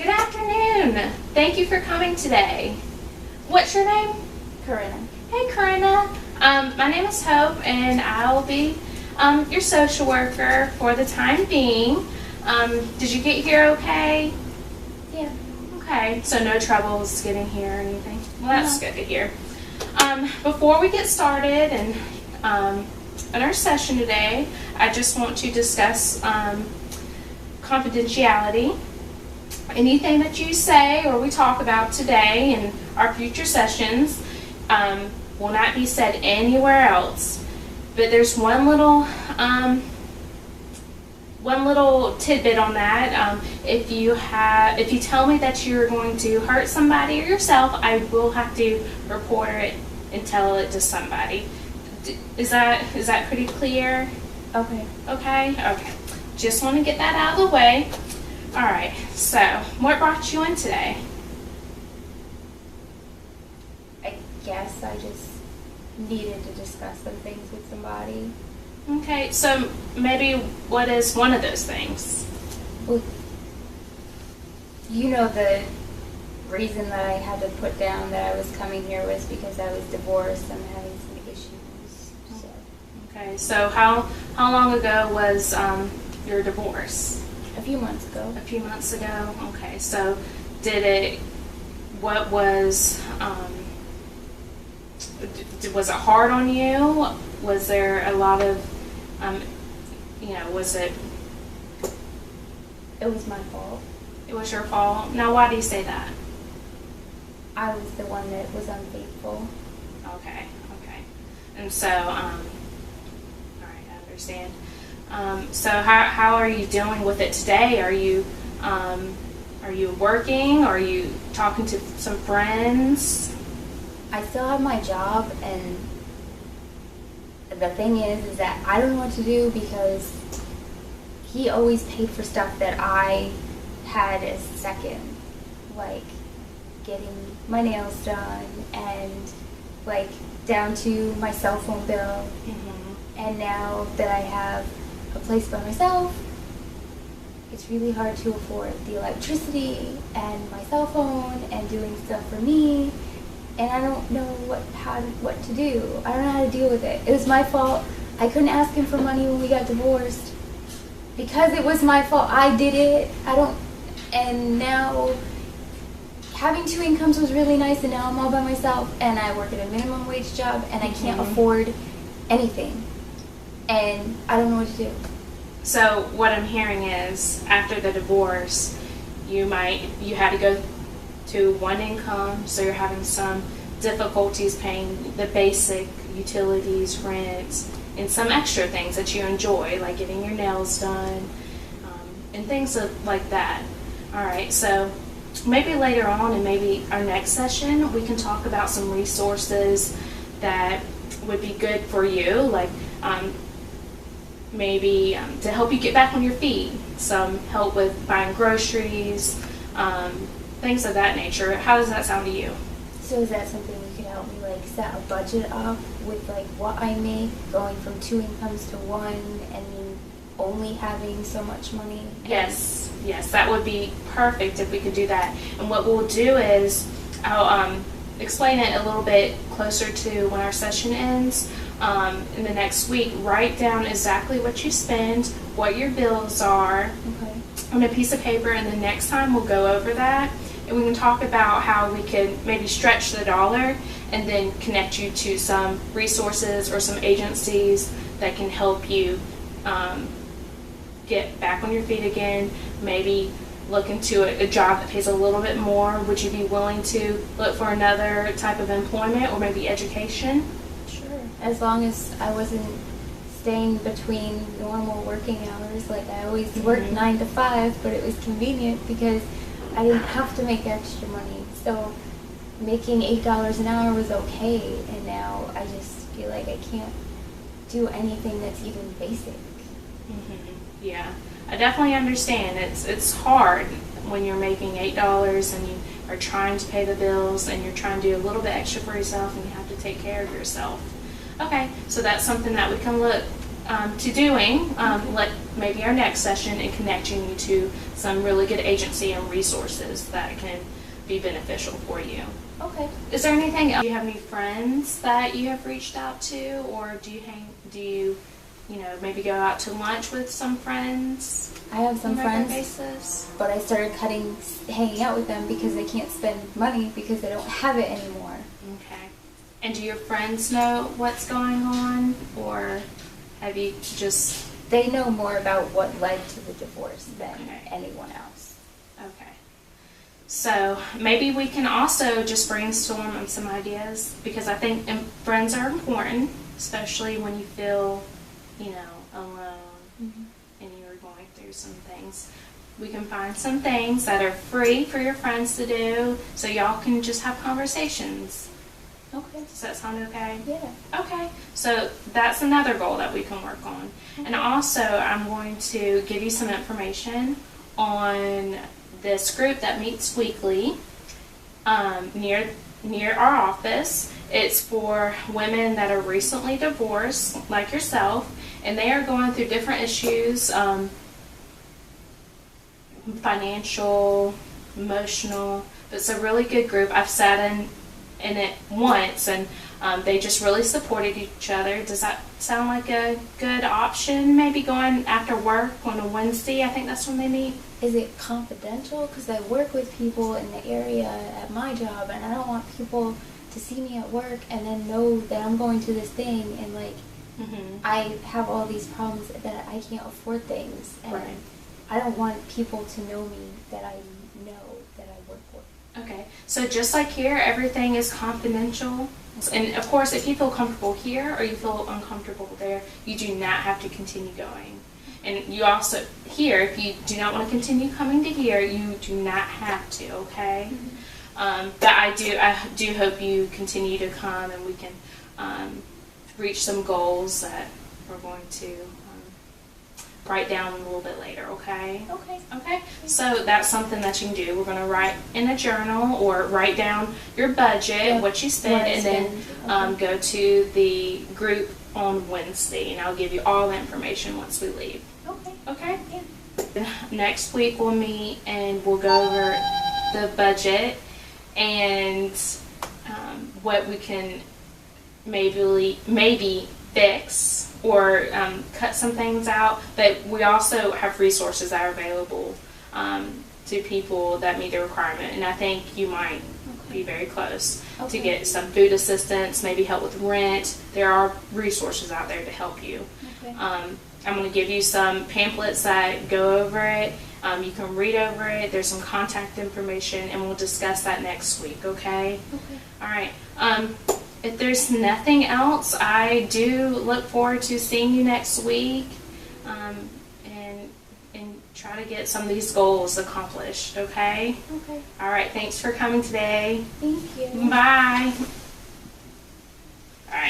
Good afternoon. Thank you for coming today. What's your name? Corinna. Hey, Corinna. My name is Hope, and I'll be your social worker for the time being. Did you get here okay? Yeah. Okay, so no troubles getting here or anything? Well, that's good to hear. Before we get started and in our session today, I just want to discuss confidentiality. Anything that you say or we talk about today in our future sessions will not be said anywhere else. But there's one little tidbit on that. If you tell me that you're going to hurt somebody or yourself, I will have to report it and tell it to somebody. Is that pretty clear? Okay. Okay. Just want to get that out of the way. All right. So, what brought you in today? I guess I just needed to discuss some things with somebody. Okay. So maybe what is one of those things? Well, you know, the reason that I had to put down that I was coming here was because I was divorced and having some issues. So. Okay. So how long ago was your divorce? A few months ago. A few months ago. Okay. So what was was it hard on you? Was there a lot of was it? It was my fault. It was your fault. Now, why do you say that? I was the one that was unfaithful. Okay. And so, all right, I understand. So how are you dealing with it today? Are you working? Are you talking to some friends? I still have my job, and the thing is that I don't know what to do because he always paid for stuff that I had as second, like getting my nails done and like down to my cell phone bill. Mm-hmm. And now that I have a place by myself, it's really hard to afford the electricity and my cell phone and doing stuff for me. And I don't know what to do. I don't know how to deal with it. It was my fault. I couldn't ask him for money when we got divorced because it was my fault. I did it. And now having two incomes was really nice, and now I'm all by myself, and I work at a minimum wage job, and I can't afford anything. And I don't know what to do. So what I'm hearing is, after the divorce, you had to go to one income, so you're having some difficulties paying the basic utilities, rent, and some extra things that you enjoy, like getting your nails done, and things like that. All right, so maybe later on, and maybe our next session, we can talk about some resources that would be good for you, like maybe to help you get back on your feet, some help with buying groceries, things of that nature. How does that sound to you? So is that something you could help me like set a budget up with like what I make, going from two incomes to one, and then only having so much money? Yes, that would be perfect if we could do that. And what we'll do is I'll explain it a little bit closer to when our session ends. In the next week, write down exactly what you spend, what your bills are, on a piece of paper, and the next time we'll go over that, and we can talk about how we can maybe stretch the dollar and then connect you to some resources or some agencies that can help you get back on your feet again. Maybe look into a job that pays a little bit more. Would you be willing to look for another type of employment or maybe education? Sure. As long as I wasn't staying between normal working hours. Like I always worked 9 to 5, but it was convenient because I didn't have to make extra money. So making $8 an hour was okay, and now I just feel like I can't do anything that's even basic. Yeah, I definitely understand. It's hard when you're making $8 and you are trying to pay the bills and you're trying to do a little bit extra for yourself and you have to take care of yourself. Okay, so that's something that we can look to doing maybe our next session and connecting you to some really good agency and resources that can be beneficial for you. Okay. Is there anything else? Do you have any friends that you have reached out to, or do you maybe go out to lunch with some friends? I have some on a regular friends, basis? but I started hanging out with them because they can't spend money because they don't have it anymore. Okay. And do your friends know what's going on, or have you just... They know more about what led to the divorce than Okay. anyone else. Okay. So maybe we can also just brainstorm on some ideas, because I think friends are important, especially when you feel, alone and you're going through some things. We can find some things that are free for your friends to do, so y'all can just have conversations. Okay. Does that sound okay? Yeah. Okay, so that's another goal that we can work on. And also, I'm going to give you some information on this group that meets weekly near our office. It's for women that are recently divorced, like yourself, and they are going through different issues, financial, emotional. But it's a really good group. I've sat in it once, and they just really supported each other. Does that sound like a good option? Maybe going after work on a Wednesday. I think that's when they meet. Is it confidential? Because I work with people in the area at my job, and I don't want people to see me at work and then know that I'm going to this thing and I have all these problems that I can't afford things, and Right. I don't want people to know me that I know that I work for. Okay, so just like here, everything is confidential. And of course, if you feel comfortable here or you feel uncomfortable there, you do not have to continue going. And you also, here, if you do not want to continue coming to here, you do not have to, okay? But I do hope you continue to come, and we can reach some goals that we're going to write down a little bit later, okay? Okay. Okay, so that's something that you can do. We're going to write in a journal or write down your budget, what you spend, and then go to the group on Wednesday, and I'll give you all the information once we leave. Okay. Okay? Yeah. Next week we'll meet and we'll go over the budget and what we can maybe fix or cut some things out, but we also have resources that are available to people that meet the requirement, and I think you might be very close to get some food assistance, maybe help with rent. There are resources out there to help you. Okay. I'm going to give you some pamphlets that go over it. You can read over it. There's some contact information, and we'll discuss that next week, okay? Okay. All right. If there's nothing else, I do look forward to seeing you next week and try to get some of these goals accomplished, okay? Okay. All right. Thanks for coming today. Thank you. Bye.